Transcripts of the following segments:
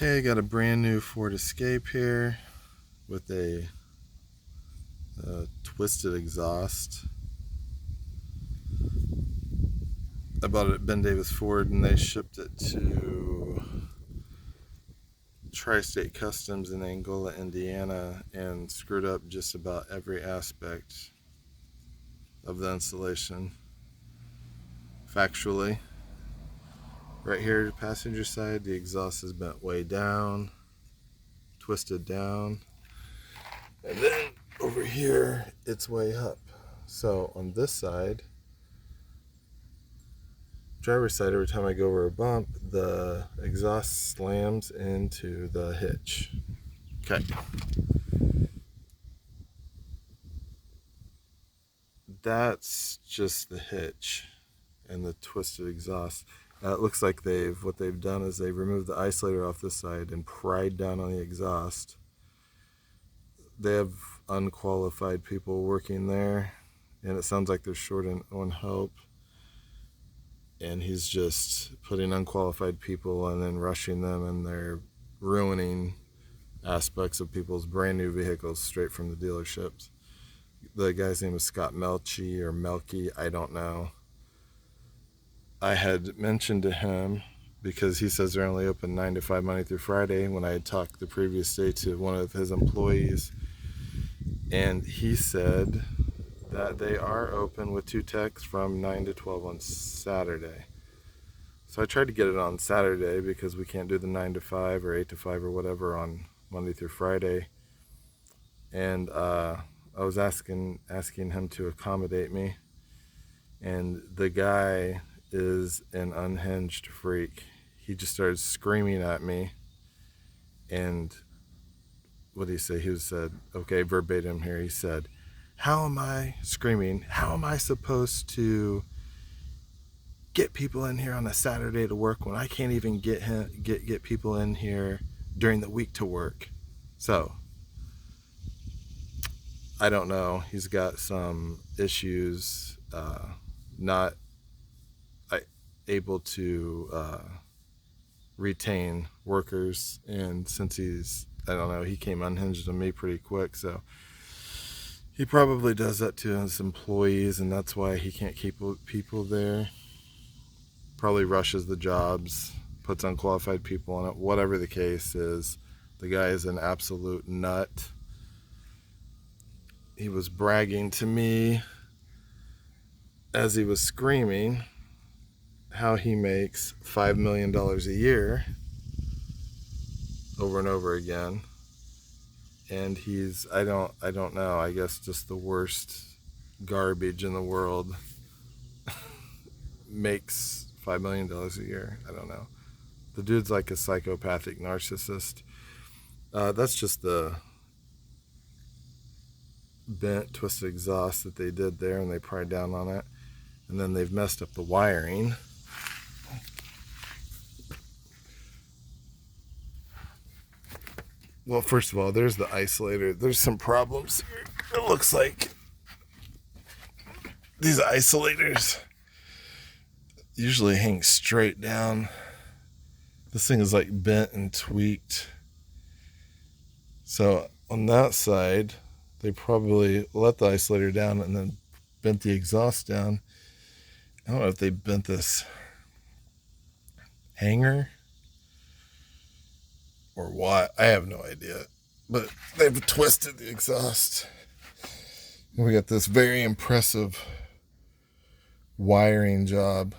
Okay, got a brand new Ford Escape here with a twisted exhaust. I bought it at Ben Davis Ford and they shipped it to Tri-State Customs in Angola, Indiana, and screwed up just about every aspect of the installation. Factually, right here, the passenger side, the exhaust is bent way down, twisted down, and then over here, it's way up. So on this side, driver's side, every time I go over a bump, the exhaust slams into the hitch. Okay. That's just the hitch and the twisted exhaust. It looks like what they've done is they've removed the isolator off this side and pried down on the exhaust. They have unqualified people working there, and it sounds like they're short on help. And he's just putting unqualified people and then rushing them, and they're ruining aspects of people's brand new vehicles straight from the dealerships. The guy's name is Scott Melchi or Melchi, I don't know. I had mentioned to him, because he says they're only open 9 to 5 Monday through Friday, when I had talked the previous day to one of his employees, and he said that they are open with 2 techs from 9 to 12 on Saturday. So I tried to get it on Saturday because we can't do the 9 to 5 or 8 to 5 or whatever on Monday through Friday. And I was asking him to accommodate me. And the guy is an unhinged freak. He just started screaming at me. And what did he say? He said, okay, verbatim here, he said, how am I supposed to get people in here on a Saturday to work when I can't even get people in here during the week to work? So I don't know. He's got some issues, not able to retain workers, and since I don't know, he came unhinged on me pretty quick, so he probably does that to his employees, and that's why he can't keep people there. Probably rushes the jobs, puts unqualified people on it. Whatever the case is, the guy is an absolute nut. He was bragging to me as he was screaming how he makes $5 million a year over and over again. And he's, I don't know, I guess just the worst garbage in the world. Makes $5 million a year. I don't know. The dude's like a psychopathic narcissist. That's just the bent, twisted exhaust that they did there, and they pried down on it. And then they've messed up the wiring. Well, first of all, there's the isolator. There's some problems here. It looks like these isolators usually hang straight down. This thing is like bent and tweaked. So on that side, they probably let the isolator down and then bent the exhaust down. I don't know if they bent this hanger or what. I have no idea. But they've twisted the exhaust. And we got this very impressive wiring job.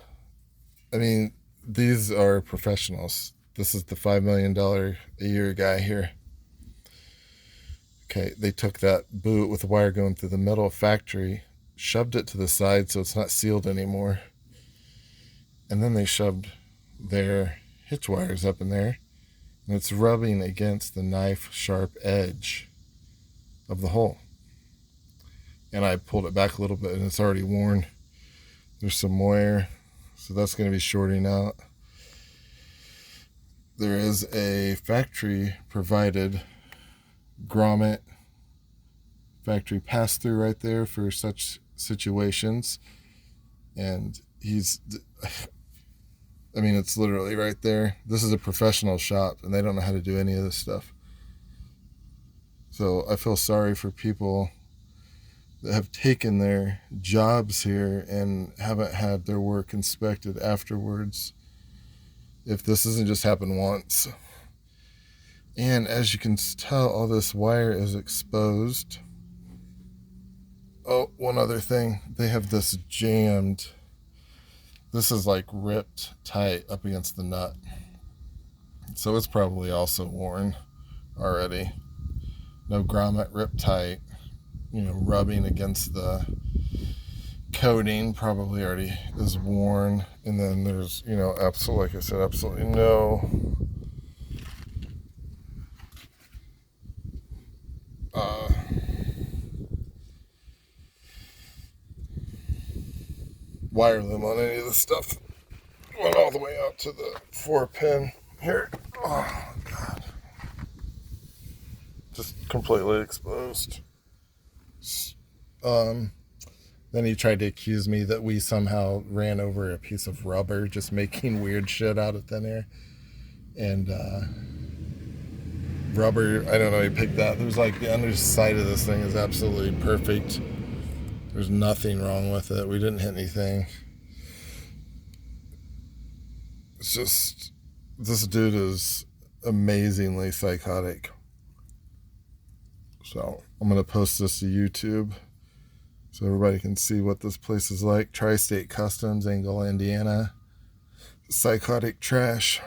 I mean, these are professionals. This is the $5 million a year guy here. Okay, they took that boot with the wire going through the middle factory, shoved it to the side so it's not sealed anymore, and then they shoved their hitch wires up in there, and it's rubbing against the knife sharp edge of the hole. And I pulled it back a little bit and it's already worn. There's some wear, so that's going to be shorting out. There is a factory provided grommet factory pass through right there for such situations, and I mean, it's literally right there. This is a professional shop, and they don't know how to do any of this stuff. So I feel sorry for people that have taken their jobs here and haven't had their work inspected afterwards. If this doesn't just happen once. And as you can tell, all this wire is exposed. Oh, one other thing. They have this jammed. This is like ripped tight up against the nut. So it's probably also worn already. No grommet, ripped tight. Rubbing against the coating probably already is worn. And then there's, absolutely, like I said, absolutely no wire loom on any of the stuff. Went all the way out to the 4-pin here. Oh, God. Just completely exposed. Then he tried to accuse me that we somehow ran over a piece of rubber, just making weird shit out of thin air. And rubber, I don't know, he picked that. There's like the underside of this thing is absolutely perfect. There's nothing wrong with it. We didn't hit anything. It's just, this dude is amazingly psychotic. So I'm going to post this to YouTube so everybody can see what this place is like. Tri-State Customs, Angola, Indiana. Psychotic trash.